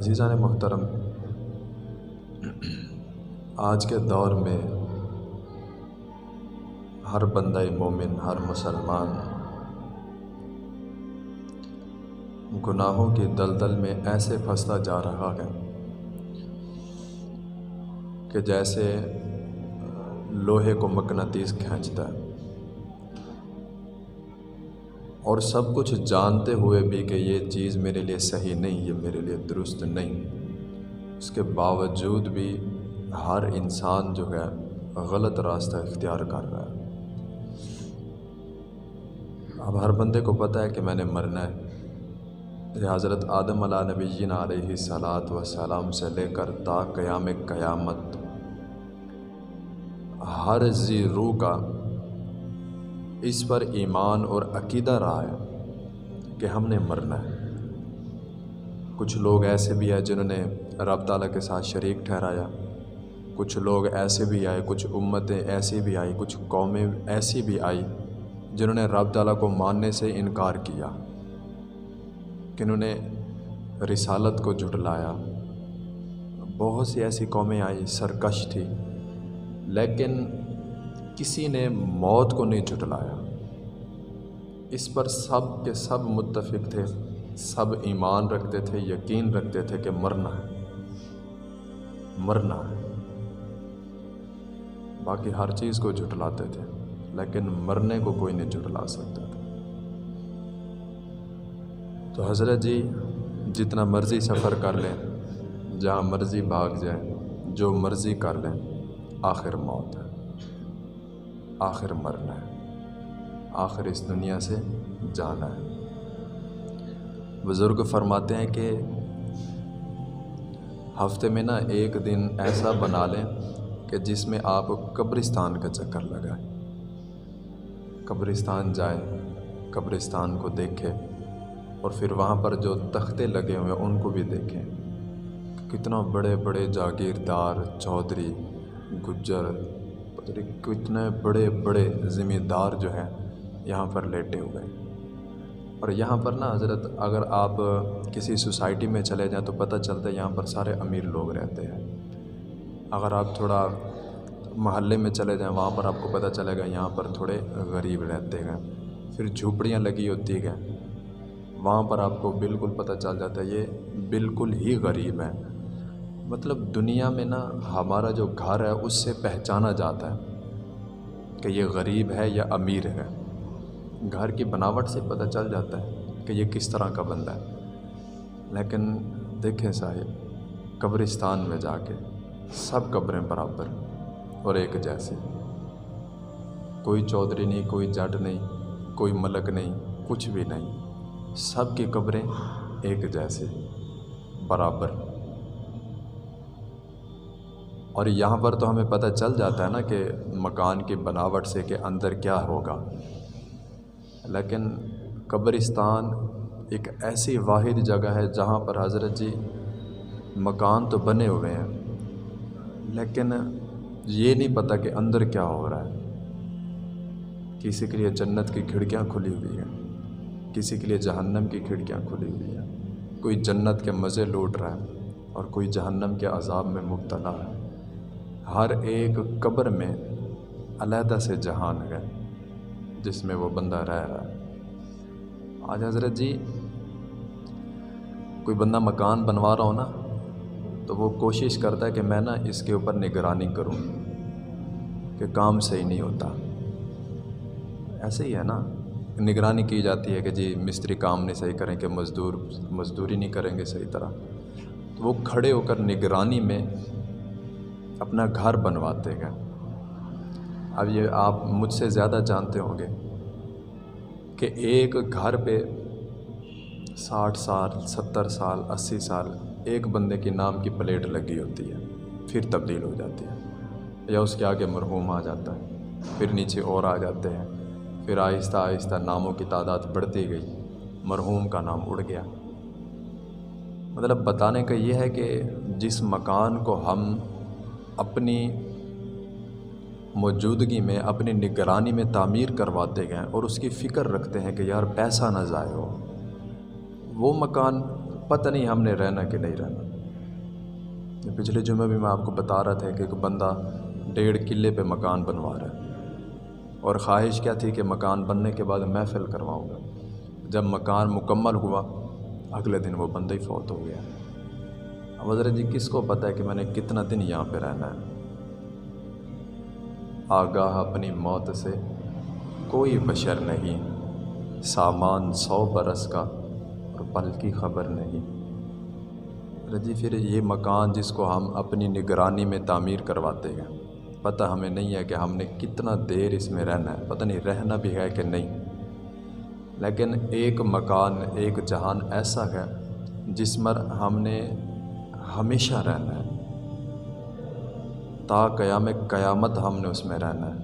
عزیزان محترم، آج کے دور میں ہر بندہ مومن، ہر مسلمان گناہوں کی دلدل میں ایسے پھنستا جا رہا ہے کہ جیسے لوہے کو مقناطیس کھینچتا ہے، اور سب کچھ جانتے ہوئے بھی کہ یہ چیز میرے لیے صحیح نہیں، یہ میرے لیے درست نہیں، اس کے باوجود بھی ہر انسان جو ہے غلط راستہ اختیار کر رہا ہے۔ اب ہر بندے کو پتہ ہے کہ میں نے مرنا ہے۔ یہ حضرت آدم علیہ نبینا علیہ الصلاۃ والسلام سے لے کر تا قیام قیامت ہر ذی روح کا اس پر ایمان اور عقیدہ رہا ہے کہ ہم نے مرنا ہے۔ کچھ لوگ ایسے بھی ہیں جنہوں نے رب تعالیٰ کے ساتھ شریک ٹھہرایا، کچھ لوگ ایسے بھی آئے، کچھ امتیں ایسی بھی آئی، کچھ قومیں ایسی بھی آئی جنہوں نے رب تعالیٰ کو ماننے سے انکار کیا، کنہوں نے رسالت کو جھٹلایا۔ بہت سی ایسی قومیں آئی، سرکش تھی، لیکن کسی نے موت کو نہیں جھٹلایا۔ اس پر سب کے سب متفق تھے، سب ایمان رکھتے تھے، یقین رکھتے تھے کہ مرنا ہے، مرنا ہے۔ باقی ہر چیز کو جھٹلاتے تھے، لیکن مرنے کو کوئی نہیں جھٹلا سکتا تھا۔ تو حضرت جی جتنا مرضی سفر کر لیں، جہاں مرضی بھاگ جائیں، جو مرضی کر لیں، آخر موت ہے، آخر مرنا ہے، آخر اس دنیا سے جانا ہے۔ بزرگ فرماتے ہیں کہ ہفتے میں ایک دن ایسا بنا لیں کہ جس میں آپ قبرستان کا چکر لگائیں، قبرستان جائیں، قبرستان کو دیکھیں، اور پھر وہاں پر جو تختے لگے ہوئے ہیں ان کو بھی دیکھیں۔ کتنا بڑے بڑے جاگیردار، چودھری، گجر، کتنے بڑے بڑے زمیندار جو ہیں یہاں پر لیٹے ہوئے ہیں۔ اور یہاں پر حضرت اگر آپ کسی سوسائٹی میں چلے جائیں تو پتہ چلتا ہے یہاں پر سارے امیر لوگ رہتے ہیں۔ اگر آپ تھوڑا محلے میں چلے جائیں وہاں پر آپ کو پتہ چلے گا یہاں پر تھوڑے غریب رہتے ہیں۔ پھر جھوپڑیاں لگی ہوتی ہیں، وہاں پر آپ کو بالکل پتہ چل جاتا ہے یہ بالکل ہی غریب ہیں۔ مطلب دنیا میں ہمارا جو گھر ہے اس سے پہچانا جاتا ہے کہ یہ غریب ہے یا امیر ہے۔ گھر کی بناوٹ سے پتہ چل جاتا ہے کہ یہ کس طرح کا بندہ ہے۔ لیکن دیکھیں صاحب، قبرستان میں جا کے سب قبریں برابر اور ایک جیسی، کوئی چودھری نہیں، کوئی جٹ نہیں، کوئی ملک نہیں، کچھ بھی نہیں، سب کی قبریں ایک جیسی، برابر۔ اور یہاں پر تو ہمیں پتہ چل جاتا ہے کہ مکان کی بناوٹ سے کہ اندر کیا ہوگا، لیکن قبرستان ایک ایسی واحد جگہ ہے جہاں پر حضرت جی مکان تو بنے ہوئے ہیں، لیکن یہ نہیں پتہ کہ اندر کیا ہو رہا ہے۔ کسی کے لیے جنت کی کھڑکیاں کھلی ہوئی ہیں، کسی کے لیے جہنم کی کھڑکیاں کھلی ہوئی ہیں، کوئی جنت کے مزے لوٹ رہا ہے اور کوئی جہنم کے عذاب میں مبتلا ہے۔ ہر ایک قبر میں علیحدہ سے جہان ہے جس میں وہ بندہ رہ رہا ہے۔ آج حضرت جی کوئی بندہ مکان بنوا رہا ہو تو وہ کوشش کرتا ہے کہ میں اس کے اوپر نگرانی کروں کہ کام صحیح نہیں ہوتا۔ ایسے ہی ہے نگرانی کی جاتی ہے کہ جی مستری کام نہیں صحیح کریں، کہ مزدوری نہیں کریں گے صحیح طرح، تو وہ کھڑے ہو کر نگرانی میں اپنا گھر بنواتے ہیں۔ اب یہ آپ مجھ سے زیادہ جانتے ہوں گے کہ ایک گھر پہ 60 سال، 70 سال، 80 سال ایک بندے کے نام کی پلیٹ لگی ہوتی ہے، پھر تبدیل ہو جاتی ہے، یا اس کے آگے مرحوم آ جاتا ہے، پھر نیچے اور آ جاتے ہیں، پھر آہستہ آہستہ ناموں کی تعداد بڑھتی گئی، مرحوم کا نام اڑ گیا۔ مطلب بتانے کا یہ ہے کہ جس مکان کو ہم اپنی موجودگی میں، اپنی نگرانی میں تعمیر کرواتے گئے اور اس کی فکر رکھتے ہیں کہ یار پیسہ نہ ضائع ہو، وہ مکان پتہ نہیں ہم نے رہنا کہ نہیں رہنا۔ پچھلے جمعے بھی میں آپ کو بتا رہا تھا کہ ایک بندہ 1.5 کلے پہ مکان بنوا رہا ہے، اور خواہش کیا تھی کہ مکان بننے کے بعد محفل کرواؤں گا۔ جب مکان مکمل ہوا اگلے دن وہ بندہ ہی فوت ہو گیا۔ اب حضرت جی کس کو پتہ ہے کہ میں نے کتنا دن یہاں پہ رہنا ہے؟ آگاہ اپنی موت سے کوئی بشر نہیں، سامان 100 برس کا اور پل کی خبر نہیں۔ جی پھر یہ مکان جس کو ہم اپنی نگرانی میں تعمیر کرواتے ہیں، پتہ ہمیں نہیں ہے کہ ہم نے کتنا دیر اس میں رہنا ہے، پتہ نہیں رہنا بھی ہے کہ نہیں، لیکن ایک مکان، ایک جہان ایسا ہے جس میں ہم نے ہمیشہ رہنا ہے، تا قیام قیامت ہم نے اس میں رہنا ہے۔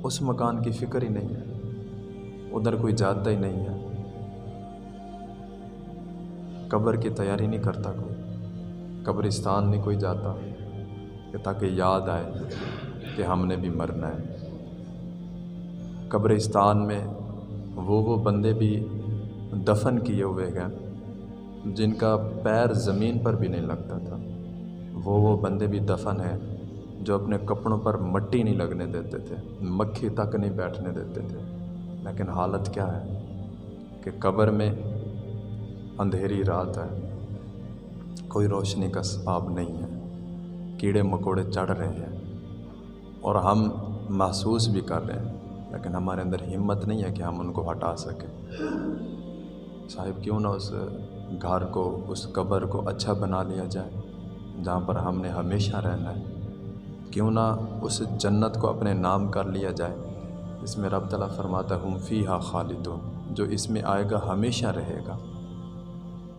اس مکان کی فکر ہی نہیں ہے، ادھر کوئی جاتا ہی نہیں ہے، قبر کی تیاری نہیں کرتا کوئی، قبرستان نہیں کوئی جاتا کہ تاکہ یاد آئے کہ ہم نے بھی مرنا ہے۔ قبرستان میں وہ بندے بھی دفن کیے ہوئے ہیں جن کا پیر زمین پر بھی نہیں لگتا تھا، وہ بندے بھی دفن ہیں جو اپنے کپڑوں پر مٹی نہیں لگنے دیتے تھے، مکھی تک نہیں بیٹھنے دیتے تھے، لیکن حالت کیا ہے کہ قبر میں اندھیری رات ہے، کوئی روشنی کا اسباب نہیں ہے، کیڑے مکوڑے چڑھ رہے ہیں اور ہم محسوس بھی کر رہے ہیں، لیکن ہمارے اندر ہمت نہیں ہے کہ ہم ان کو ہٹا سکیں۔ صاحب کیوں نہ اس گھر کو، اس قبر کو اچھا بنا لیا جائے جہاں پر ہم نے ہمیشہ رہنا ہے، کیوں نہ اس جنت کو اپنے نام کر لیا جائے جس میں رب تعالیٰ فرماتا ہے ہم فیہا خالدون، جو اس میں آئے گا ہمیشہ رہے گا۔